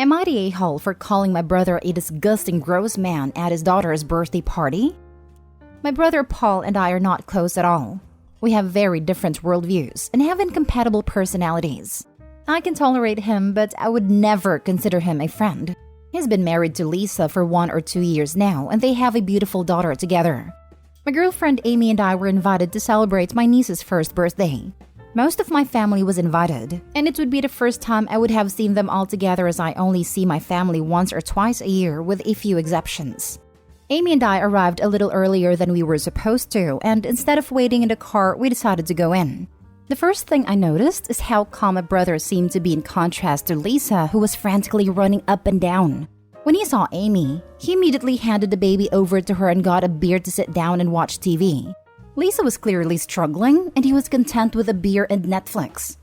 Am I the a-hole for calling my brother a disgusting gross man at his daughter's birthday party? My brother Paul and I are not close at all. We have very different worldviews and have incompatible personalities. I can tolerate him, but I would never consider him a friend. He's been married to Lisa for 1 or 2 years now, and they have a beautiful daughter together. My girlfriend Amy and I were invited to celebrate my niece's first birthday. Most of my family was invited, and it would be the first time I would have seen them all together, as I only see my family once or twice a year with a few exceptions. Amy and I arrived a little earlier than we were supposed to, and instead of waiting in the car, we decided to go in. The first thing I noticed is how calm my brother seemed to be in contrast to Lisa, who was frantically running up and down. When he saw Amy, he immediately handed the baby over to her and got a beer to sit down and watch TV. Lisa was clearly struggling, and he was content with a beer and Netflix.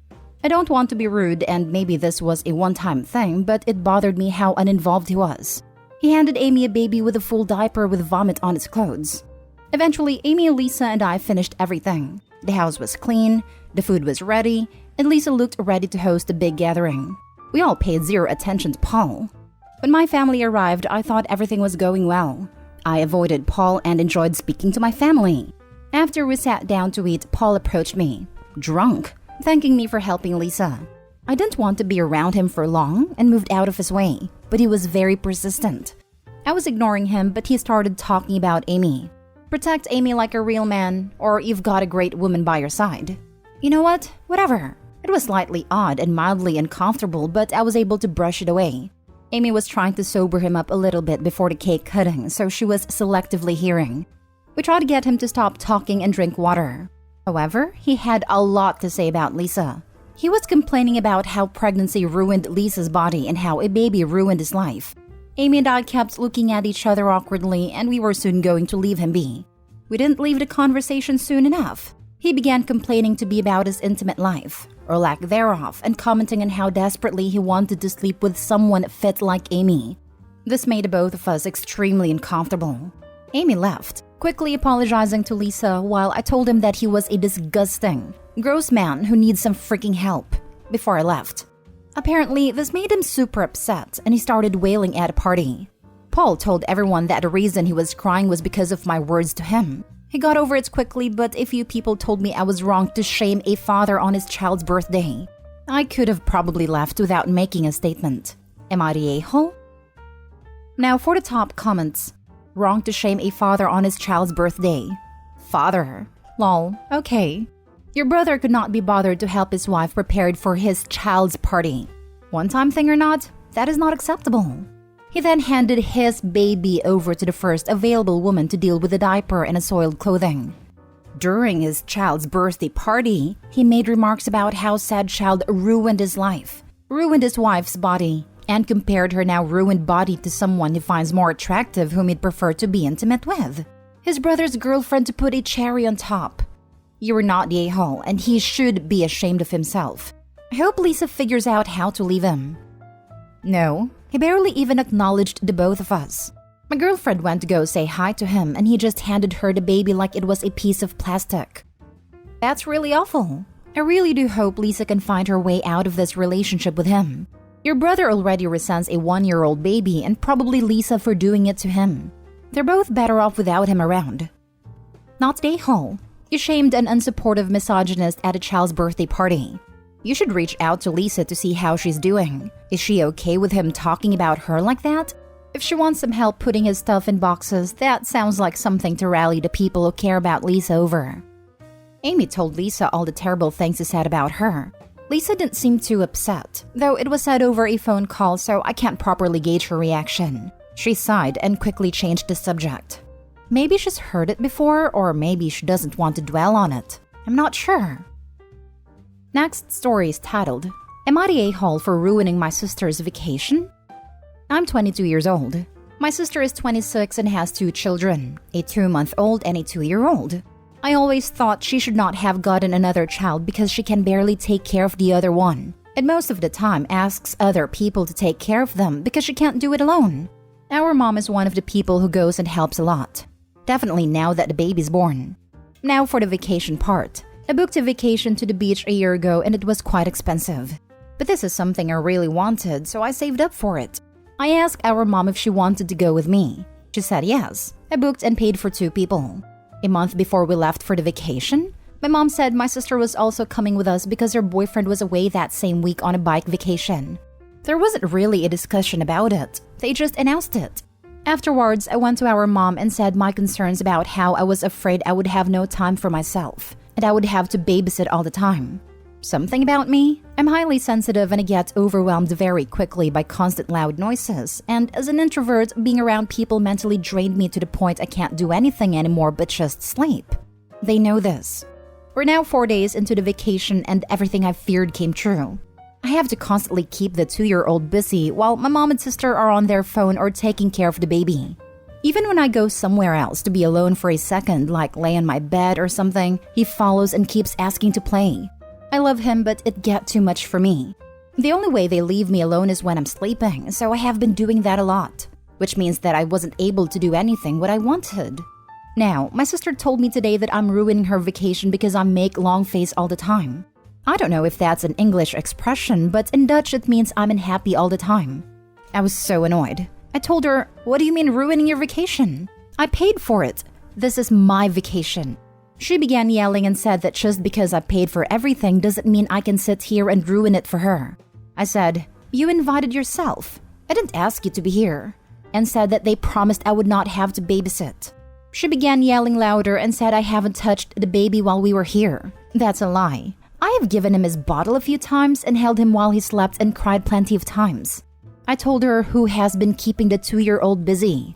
I don't want to be rude, and maybe this was a one-time thing, but it bothered me how uninvolved he was. He handed Amy a baby with a full diaper with vomit on its clothes. Eventually, Amy, Lisa, and I finished everything. The house was clean, the food was ready, and Lisa looked ready to host a big gathering. We all paid zero attention to Paul. When my family arrived, I thought everything was going well. I avoided Paul and enjoyed speaking to my family. After we sat down to eat, Paul approached me, drunk, thanking me for helping Lisa. I didn't want to be around him for long and moved out of his way, but he was very persistent. I was ignoring him, but he started talking about Amy. Protect Amy like a real man, or you've got a great woman by your side. You know what? Whatever. It was slightly odd and mildly uncomfortable, but I was able to brush it away. Amy was trying to sober him up a little bit before the cake cutting, so she was selectively hearing. We tried to get him to stop talking and drink water. However, he had a lot to say about Lisa. He was complaining about how pregnancy ruined Lisa's body and how a baby ruined his life. Amy and I kept looking at each other awkwardly, and we were soon going to leave him be. We didn't leave the conversation soon enough. He began complaining to me about his intimate life, or lack thereof, and commenting on how desperately he wanted to sleep with someone fit like Amy. This made both of us extremely uncomfortable. Amy left, quickly apologizing to Lisa while I told him that he was a disgusting, gross man who needs some freaking help, before I left. Apparently, this made him super upset, and he started wailing at a party. Paul told everyone that the reason he was crying was because of my words to him. He got over it quickly, but a few people told me I was wrong to shame a father on his child's birthday. I could have probably left without making a statement. Am I the a-hole? Now for the top comments. Wrong to shame a father on his child's birthday. Father. Lol. Okay. Your brother could not be bothered to help his wife prepared for his child's party. One-time thing or not, that is not acceptable. He then handed his baby over to the first available woman to deal with the diaper and a soiled clothing. During his child's birthday party, he made remarks about how said child ruined his life, ruined his wife's body, and compared her now ruined body to someone he finds more attractive whom he'd prefer to be intimate with. His brother's girlfriend to put a cherry on top. You are not the a-hole, and he should be ashamed of himself. I hope Lisa figures out how to leave him. No, he barely even acknowledged the both of us. My girlfriend went to go say hi to him, and he just handed her the baby like it was a piece of plastic. That's really awful. I really do hope Lisa can find her way out of this relationship with him. Your brother already resents a 1-year-old baby, and probably Lisa for doing it to him. They're both better off without him around. Not the a-hole. You shamed an unsupportive misogynist at a child's birthday party. You should reach out to Lisa to see how she's doing. Is she okay with him talking about her like that? If she wants some help putting his stuff in boxes, that sounds like something to rally the people who care about Lisa over. Amy told Lisa all the terrible things he said about her. Lisa didn't seem too upset, though it was said over a phone call, so I can't properly gauge her reaction. She sighed and quickly changed the subject. Maybe she's heard it before, or maybe she doesn't want to dwell on it. I'm not sure. Next story is titled, Am I the a-hole for ruining my sister's vacation? I'm 22 years old. My sister is 26 and has 2 children, a 2-month-old and a 2-year-old. I always thought she should not have gotten another child because she can barely take care of the other one, and most of the time asks other people to take care of them because she can't do it alone. Our mom is one of the people who goes and helps a lot. Definitely now that the baby's born. Now for the vacation part. I booked a vacation to the beach a year ago and it was quite expensive. But this is something I really wanted, so I saved up for it. I asked our mom if she wanted to go with me. She said yes. I booked and paid for 2 people. A month before we left for the vacation, my mom said my sister was also coming with us because her boyfriend was away that same week on a bike vacation. There wasn't really a discussion about it. They just announced it. Afterwards, I went to our mom and said my concerns about how I was afraid I would have no time for myself and I would have to babysit all the time. Something about me? I'm highly sensitive and I get overwhelmed very quickly by constant loud noises, and as an introvert, being around people mentally drained me to the point I can't do anything anymore but just sleep. They know this. We're now 4 days into the vacation and everything I feared came true. I have to constantly keep the 2-year-old busy while my mom and sister are on their phone or taking care of the baby. Even when I go somewhere else to be alone for a second, like lay on my bed or something, he follows and keeps asking to play. I love him, but it gets too much for me. The only way they leave me alone is when I'm sleeping, so I have been doing that a lot, which means that I wasn't able to do anything what I wanted. Now, my sister told me today that I'm ruining her vacation because I make long face all the time. I don't know if that's an English expression, but in Dutch it means I'm unhappy all the time. I was so annoyed. I told her, "What do you mean ruining your vacation? I paid for it. This is my vacation." She began yelling and said that just because I paid for everything doesn't mean I can sit here and ruin it for her. I said, "You invited yourself. I didn't ask you to be here," and said that they promised I would not have to babysit. She began yelling louder and said I haven't touched the baby while we were here. That's a lie. I have given him his bottle a few times and held him while he slept and cried plenty of times. I told her who has been keeping the 2-year-old busy.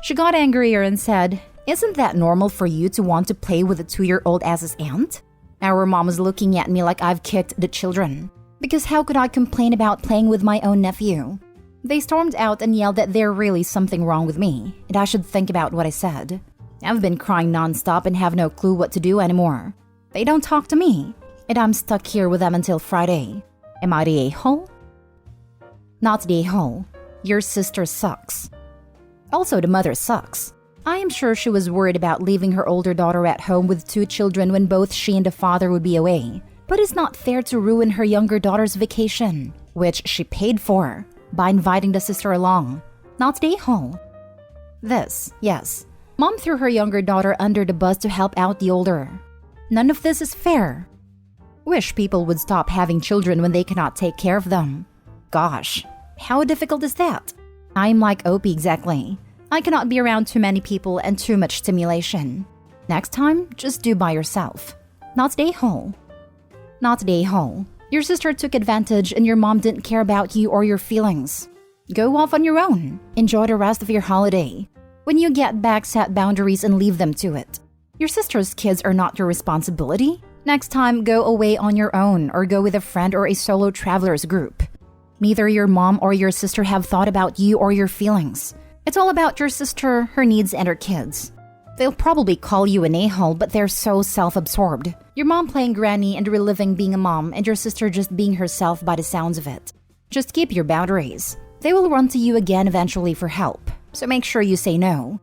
She got angrier and said, "Isn't that normal for you to want to play with a 2-year-old as his aunt?" Our mom was looking at me like I've kicked the children. Because how could I complain about playing with my own nephew? They stormed out and yelled that there's really something wrong with me, and I should think about what I said. I've been crying nonstop and have no clue what to do anymore. They don't talk to me, and I'm stuck here with them until Friday. Am I the a-hole? Not the a-hole. Your sister sucks. Also, the mother sucks. I am sure she was worried about leaving her older daughter at home with 2 children when both she and the father would be away. But it's not fair to ruin her younger daughter's vacation, which she paid for, by inviting the sister along. Not the a-hole. Yes. Mom threw her younger daughter under the bus to help out the older. None of this is fair. Wish people would stop having children when they cannot take care of them. Gosh, how difficult is that? I'm like Opie exactly. I cannot be around too many people and too much stimulation. Next time, just do by yourself. Not the a-hole. Not the a-hole. Your sister took advantage and your mom didn't care about you or your feelings. Go off on your own. Enjoy the rest of your holiday. When you get back, set boundaries and leave them to it. Your sister's kids are not your responsibility. Next time, go away on your own or go with a friend or a solo travelers group. Neither your mom or your sister have thought about you or your feelings. It's all about your sister, her needs, and her kids. They'll probably call you an a-hole, but they're so self-absorbed. Your mom playing granny and reliving being a mom, and your sister just being herself by the sounds of it. Just keep your boundaries. They will run to you again eventually for help, so make sure you say no.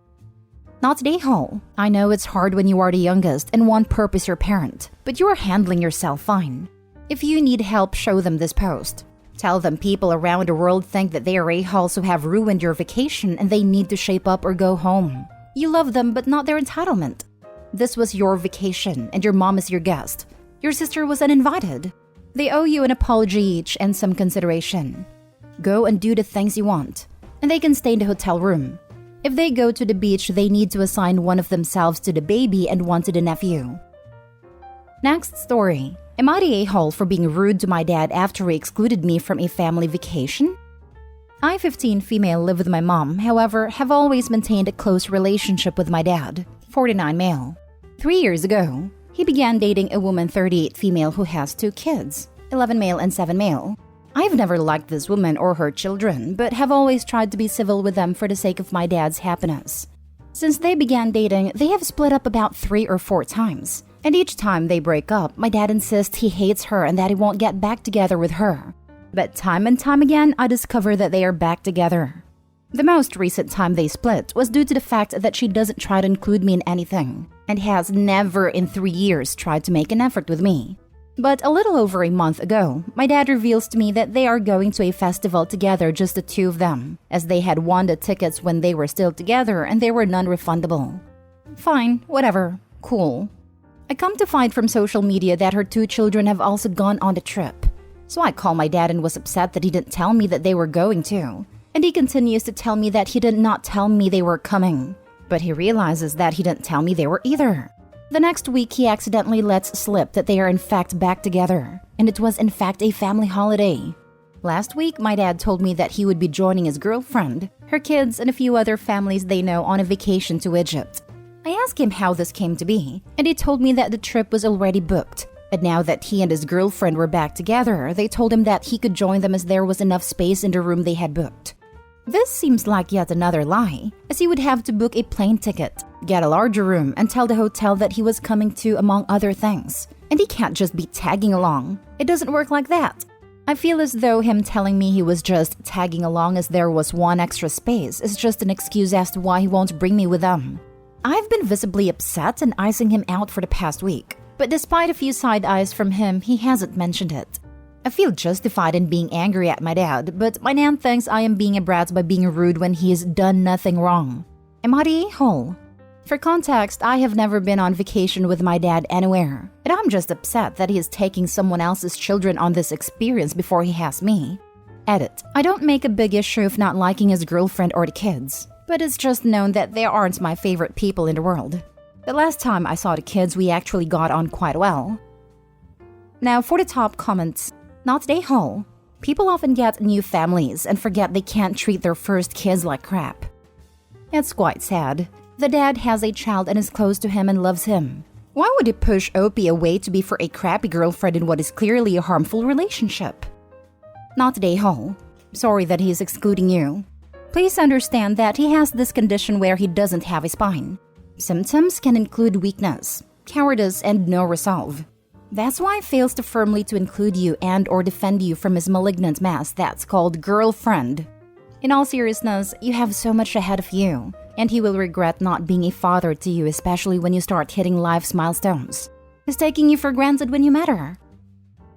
Not the a-hole. I know it's hard when you are the youngest and one purpose your parent, but you are handling yourself fine. If you need help, show them this post. Tell them people around the world think that they are a-holes who have ruined your vacation and they need to shape up or go home. You love them, but not their entitlement. This was your vacation, and your mom is your guest. Your sister was uninvited. They owe you an apology each and some consideration. Go and do the things you want, and they can stay in the hotel room. If they go to the beach, they need to assign one of themselves to the baby and one to the nephew. Next story. Am I the a-hole for being rude to my dad after he excluded me from a family vacation? I, 15 female, live with my mom, however, have always maintained a close relationship with my dad, 49 male. 3 years ago, he began dating a woman, 38 female, who has 2 kids, 11 male and 7 male. I've never liked this woman or her children, but have always tried to be civil with them for the sake of my dad's happiness. Since they began dating, they have split up about 3 or 4 times. And each time they break up, my dad insists he hates her and that he won't get back together with her. But time and time again, I discover that they are back together. The most recent time they split was due to the fact that she doesn't try to include me in anything, and has never in 3 years tried to make an effort with me. But a little over a month ago, my dad reveals to me that they are going to a festival together, just the two of them, as they had won the tickets when they were still together and they were non-refundable. Fine, whatever, cool. I come to find from social media that her two children have also gone on the trip. So I call my dad and was upset that he didn't tell me that they were going to. And he continues to tell me that he did not tell me they were coming. But he realizes that he didn't tell me they were either. The next week, he accidentally lets slip that they are in fact back together, and it was in fact a family holiday. Last week, my dad told me that he would be joining his girlfriend, her kids, and a few other families they know on a vacation to Egypt. I asked him how this came to be, and he told me that the trip was already booked. But now that he and his girlfriend were back together, they told him that he could join them as there was enough space in the room they had booked. This seems like yet another lie, as he would have to book a plane ticket, get a larger room, and tell the hotel that he was coming to, among other things. And he can't just be tagging along. It doesn't work like that. I feel as though him telling me he was just tagging along as there was one extra space is just an excuse as to why he won't bring me with them. I've been visibly upset and icing him out for the past week, but despite a few side eyes from him, he hasn't mentioned it. I feel justified in being angry at my dad, but my nan thinks I am being a brat by being rude when he has done nothing wrong. Am I the a-hole? For context, I have never been on vacation with my dad anywhere, and I'm just upset that he is taking someone else's children on this experience before he has me. Edit. I don't make a big issue of not liking his girlfriend or the kids, but it's just known that they aren't my favorite people in the world. The last time I saw the kids, we actually got on quite well. Now for the top comments. Not the a-hole. People often get new families and forget they can't treat their first kids like crap. It's quite sad. The dad has a child and is close to him and loves him. Why would he push Opie away to be for a crappy girlfriend in what is clearly a harmful relationship? Not the a-hole. Sorry that he is excluding you. Please understand that he has this condition where he doesn't have a spine. Symptoms can include weakness, cowardice, and no resolve. That's why he fails to firmly to include you and or defend you from his malignant mass that's called girlfriend. In all seriousness, you have so much ahead of you, and he will regret not being a father to you, especially when you start hitting life's milestones. He's taking you for granted when you matter.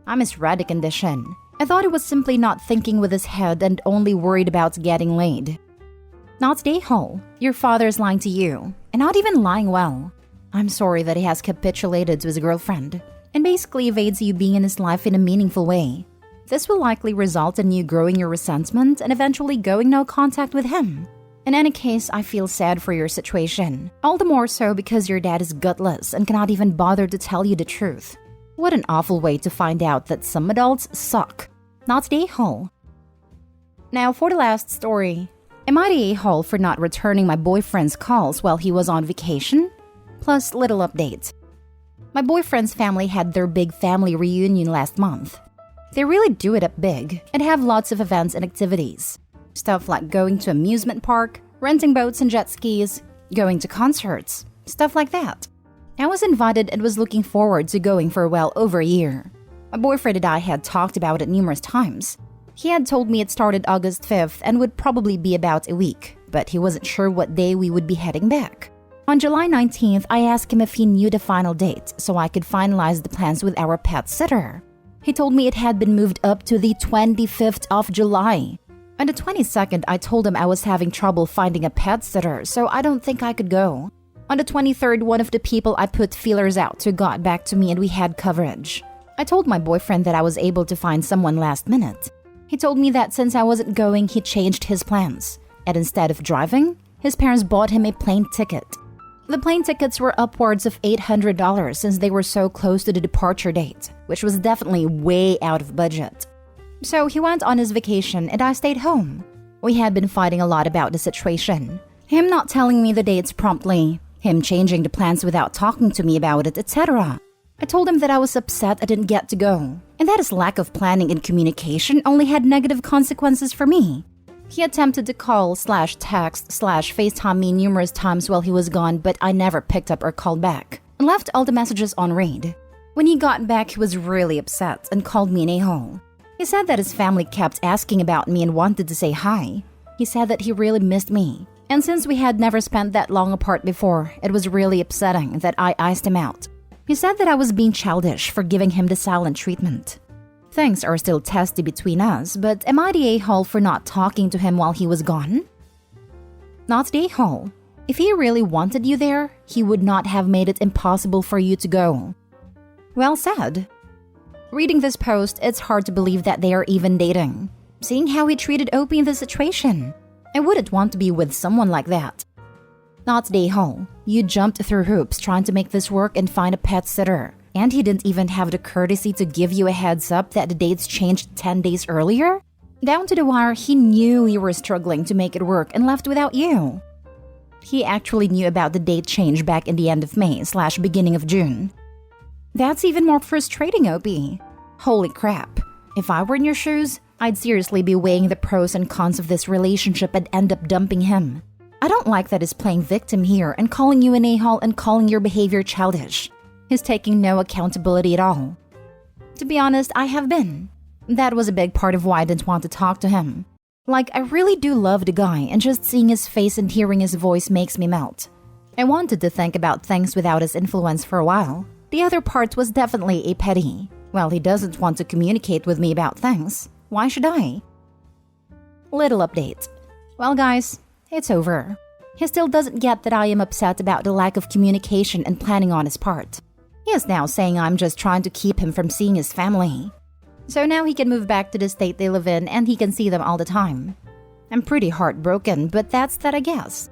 I misread the condition. I thought he was simply not thinking with his head and only worried about getting laid. Not the a-hole. Your father is lying to you, and not even lying well. I'm sorry that he has capitulated to his girlfriend and basically evades you being in his life in a meaningful way. This will likely result in you growing your resentment and eventually going no contact with him. In any case, I feel sad for your situation. All the more so because your dad is gutless and cannot even bother to tell you the truth. What an awful way to find out that some adults suck. Not the a-hole. Now for the last story. Am I the a-hole for not returning my boyfriend's calls while he was on vacation? Plus little update. My boyfriend's family had their big family reunion last month. They really do it up big and have lots of events and activities. Stuff like going to amusement park, renting boats and jet skis, going to concerts, stuff like that. I was invited and was looking forward to going for well over a year. My boyfriend and I had talked about it numerous times. He had told me it started August 5th and would probably be about a week, but he wasn't sure what day we would be heading back. On July 19th, I asked him if he knew the final date so I could finalize the plans with our pet sitter. He told me it had been moved up to the 25th of July. On the 22nd, I told him I was having trouble finding a pet sitter, so I don't think I could go. On the 23rd, one of the people I put feelers out to got back to me and we had coverage. I told my boyfriend that I was able to find someone last minute. He told me that since I wasn't going, he changed his plans. And instead of driving, his parents bought him a plane ticket. The plane tickets were upwards of $800 since they were so close to the departure date, which was definitely way out of budget. So he went on his vacation and I stayed home. We had been fighting a lot about the situation. Him not telling me the dates promptly, him changing the plans without talking to me about it, etc. I told him that I was upset I didn't get to go, and that his lack of planning and communication only had negative consequences for me. He attempted to call/text/FaceTime me numerous times while he was gone, but I never picked up or called back, and left all the messages on read. When he got back, he was really upset and called me an a-hole. He said that his family kept asking about me and wanted to say hi. He said that he really missed me, and since we had never spent that long apart before, it was really upsetting that I iced him out. He said that I was being childish for giving him the silent treatment. Things are still testy between us, but am I the a-hole for not talking to him while he was gone? Not the a-hole. If he really wanted you there, he would not have made it impossible for you to go. Well said. Reading this post, it's hard to believe that they are even dating. Seeing how he treated Opie in this situation, I wouldn't want to be with someone like that. Not the a-hole. You jumped through hoops trying to make this work and find a pet sitter. And he didn't even have the courtesy to give you a heads up that the dates changed 10 days earlier? Down to the wire, he knew you were struggling to make it work and left without you. He actually knew about the date change back in the end of May/beginning of June. That's even more frustrating, Opie. Holy crap. If I were in your shoes, I'd seriously be weighing the pros and cons of this relationship and end up dumping him. I don't like that he's playing victim here and calling you an a-hole and calling your behavior childish. He's taking no accountability at all. To be honest, I have been. That was a big part of why I didn't want to talk to him. Like, I really do love the guy, and just seeing his face and hearing his voice makes me melt. I wanted to think about things without his influence for a while. The other part was definitely a petty. Well, he doesn't want to communicate with me about things. Why should I? Little update. Well, guys, it's over. He still doesn't get that I am upset about the lack of communication and planning on his part. He is now saying I'm just trying to keep him from seeing his family. So now he can move back to the state they live in and he can see them all the time. I'm pretty heartbroken, but that's that, I guess.